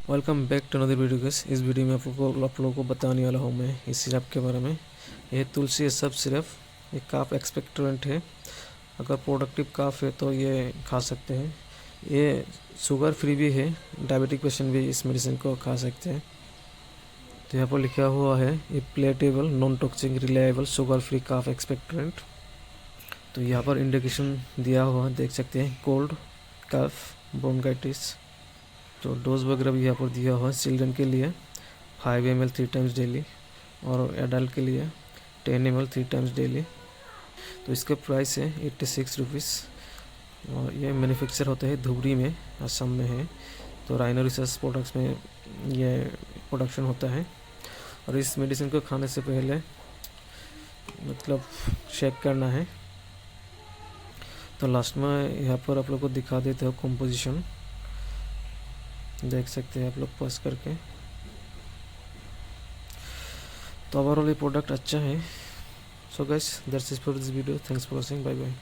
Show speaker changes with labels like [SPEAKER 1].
[SPEAKER 1] Welcome back to another video guys. इस video में आप लोगों को बताने वाला हूँ मैं इस सिरप के बारे में। यह तुलसी सब सिरप एक काफ एक्सपेक्टोरेंट है। अगर प्रोडक्टिव काफ है तो ये खा सकते हैं। ये शुगर फ्री भी है, डायबिटिक पेशेंट भी इस मेडिसिन को खा सकते हैं। तो यहाँ पर लिखा हुआ है ये palatable non toxic reliable sugar free cough expectorant. तो यहाँ पर इंडिकेशन दिया हुआ देख सकते हैं, कोल्ड, कफ, ब्रोंकाइटिस। तो डोज वगैरह भी यहाँ पर दिया हुआ है। चिल्ड्रन के लिए 5 ml 3 टाइम्स डेली और एडल्ट के लिए 10 ml 3 टाइम्स डेली। तो इसका प्राइस है 86 रुपीज़ और ये मैन्युफैक्चर होता है धुबरी में, असम में है। तो राइनो रिसर्च प्रोडक्ट्स में ये प्रोडक्शन होता है। और इस मेडिसिन को खाने से पहले मतलब शेक करना है। तो लास्ट में यहाँ पर आप लोग को दिखा देते हो कंपोजिशन, देख सकते हैं आप लोग पॉज करके। तो ओवरऑल ये प्रोडक्ट अच्छा है। So guys that's it for this video. Thanks for watching. Bye bye.